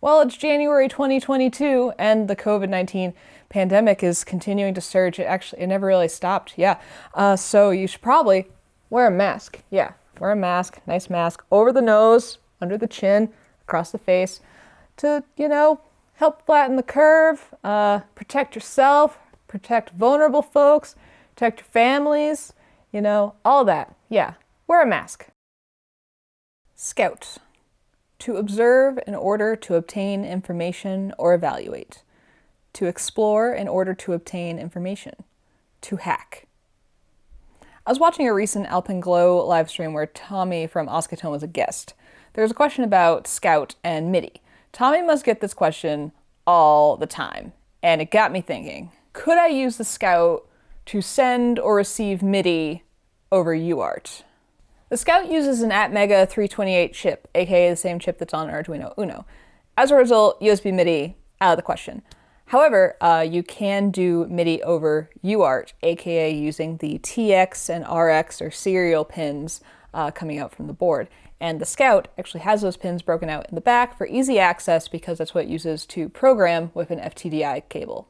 Well, it's January 2022 and the COVID-19 pandemic is continuing to surge. It never really stopped. Yeah. So you should probably wear a mask. Yeah. Wear a mask, nice mask, over the nose, under the chin, across the face to, help flatten the curve, protect yourself, protect vulnerable folks, protect your families, all that. Yeah. Wear a mask. Scout. To observe in order to obtain information or evaluate. To explore in order to obtain information. To hack. I was watching a recent Alpenglow live stream where Tommy from Oscatone was a guest. There was a question about Scout and MIDI. Tommy must get this question all the time, and it got me thinking, could I use the Scout to send or receive MIDI over UART? The Scout uses an Atmega 328 chip, aka the same chip that's on Arduino Uno. As a result, USB MIDI out of the question. However, you can do MIDI over UART, aka using the TX and RX or serial pins coming out from the board. And the Scout actually has those pins broken out in the back for easy access because that's what it uses to program with an FTDI cable.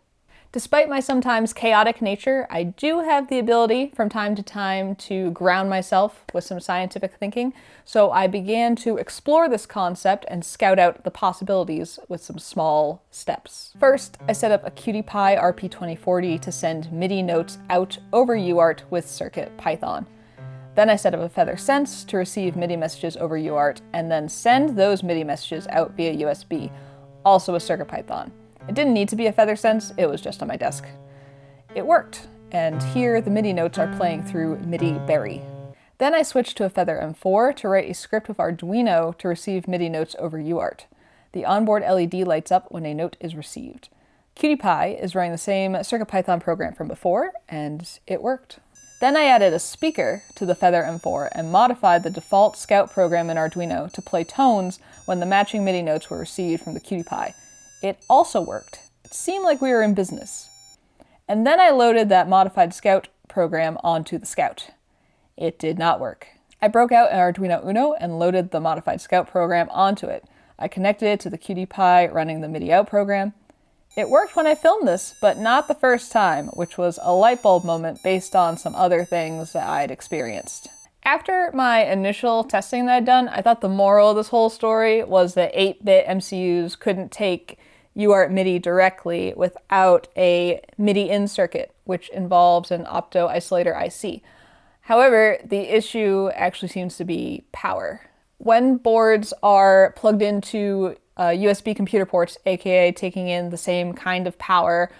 Despite my sometimes chaotic nature, I do have the ability from time to time to ground myself with some scientific thinking, so I began to explore this concept and scout out the possibilities with some small steps. First, I set up a CircuitPy RP2040 to send MIDI notes out over UART with CircuitPython. Then I set up a FeatherSense to receive MIDI messages over UART and then send those MIDI messages out via USB, also with CircuitPython. It didn't need to be a FeatherSense, it was just on my desk. It worked, and here the MIDI notes are playing through MIDI Berry. Then I switched to a Feather M4 to write a script with Arduino to receive MIDI notes over UART. The onboard LED lights up when a note is received. CircuitPy is running the same CircuitPython program from before, and it worked. Then I added a speaker to the Feather M4 and modified the default Scout program in Arduino to play tones when the matching MIDI notes were received from the CircuitPy. It also worked. It seemed like we were in business. And then I loaded that modified Scout program onto the Scout. It did not work. I broke out an Arduino Uno and loaded the modified Scout program onto it. I connected it to the CircuitPy running the MIDI out program. It worked when I filmed this, but not the first time, which was a light bulb moment based on some other things that I'd experienced. After my initial testing that I'd done, I thought the moral of this whole story was that 8-bit MCUs couldn't take UART MIDI directly without a MIDI in circuit, which involves an opto isolator IC. However, the issue actually seems to be power. When boards are plugged into USB computer ports, aka taking in the same kind of power,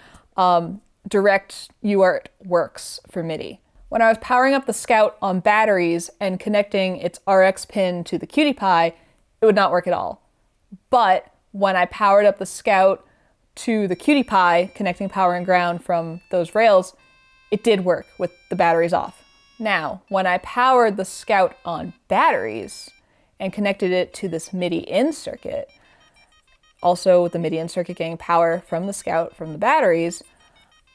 direct UART works for MIDI. When I was powering up the Scout on batteries and connecting its RX pin to the CircuitPy, it would not work at all. But when I powered up the Scout to the CircuitPy, connecting power and ground from those rails, it did work with the batteries off. Now, when I powered the Scout on batteries and connected it to this MIDI in circuit, also with the MIDI in circuit getting power from the Scout from the batteries,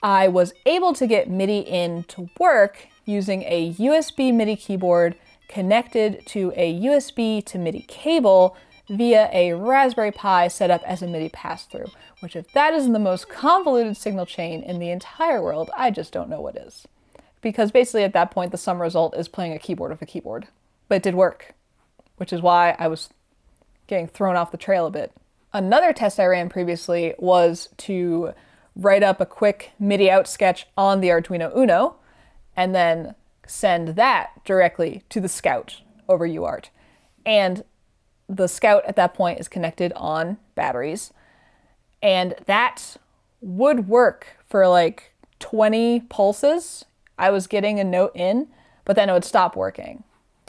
I was able to get MIDI in to work using a USB MIDI keyboard connected to a USB to MIDI cable via a Raspberry Pi set up as a MIDI pass-through, which if that isn't the most convoluted signal chain in the entire world, I just don't know what is. Because basically at that point, the sum result is playing a keyboard with a keyboard. But it did work, which is why I was getting thrown off the trail a bit. Another test I ran previously was to write up a quick MIDI out sketch on the Arduino Uno, and then send that directly to the Scout over UART. And the Scout at that point is connected on batteries, and that would work for like 20 pulses. I was getting a note in, but then it would stop working.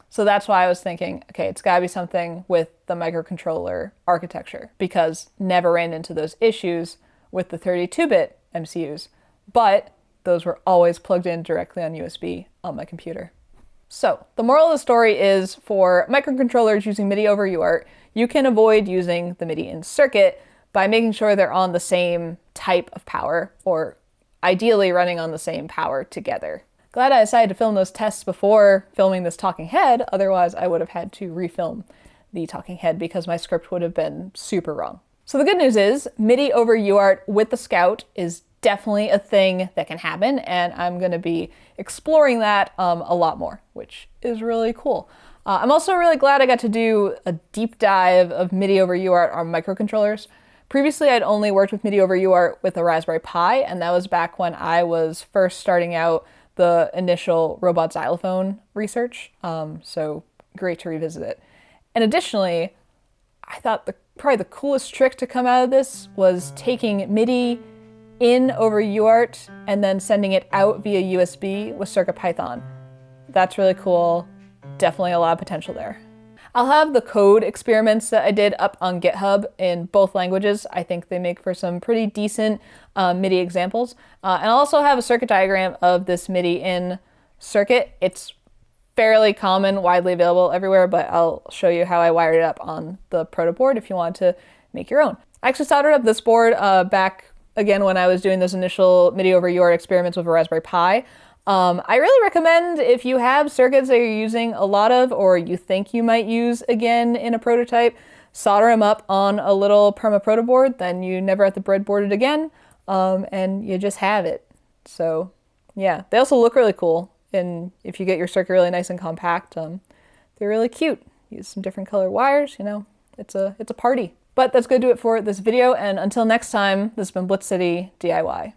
So that's why I was thinking, okay, it's gotta be something with the microcontroller architecture, because never ran into those issues with the 32-bit MCUs, but those were always plugged in directly on USB on my computer. So the moral of the story is for microcontrollers using MIDI over UART, you can avoid using the MIDI in circuit by making sure they're on the same type of power, or ideally running on the same power together. Glad I decided to film those tests before filming this talking head, otherwise I would have had to refilm the talking head because my script would have been super wrong. So the good news is MIDI over UART with the Scout is definitely a thing that can happen, and I'm going to be exploring that a lot more, which is really cool. I'm also really glad I got to do a deep dive of MIDI over UART on microcontrollers. Previously, I'd only worked with MIDI over UART with a Raspberry Pi, and that was back when I was first starting out the initial robot xylophone research, so great to revisit it. And additionally, I thought probably the coolest trick to come out of this was taking MIDI in over UART and then sending it out via USB with CircuitPython. That's really cool. Definitely a lot of potential there. I'll have the code experiments that I did up on GitHub in both languages. I think they make for some pretty decent MIDI examples. And I'll also have a circuit diagram of this MIDI in circuit. It's fairly common, widely available everywhere, but I'll show you how I wired it up on the proto board if you want to make your own. I actually soldered up this board back again when I was doing those initial MIDI over UART experiments with a Raspberry Pi. I really recommend if you have circuits that you're using a lot of or you think you might use again in a prototype, solder them up on a little perma proto board, then you never have to breadboard it again, and you just have it. So yeah, they also look really cool. And if you get your circuit really nice and compact, they're really cute. Use some different color wires, you know, it's a party. But that's going to do it for this video, and until next time, this has been Blitz City DIY.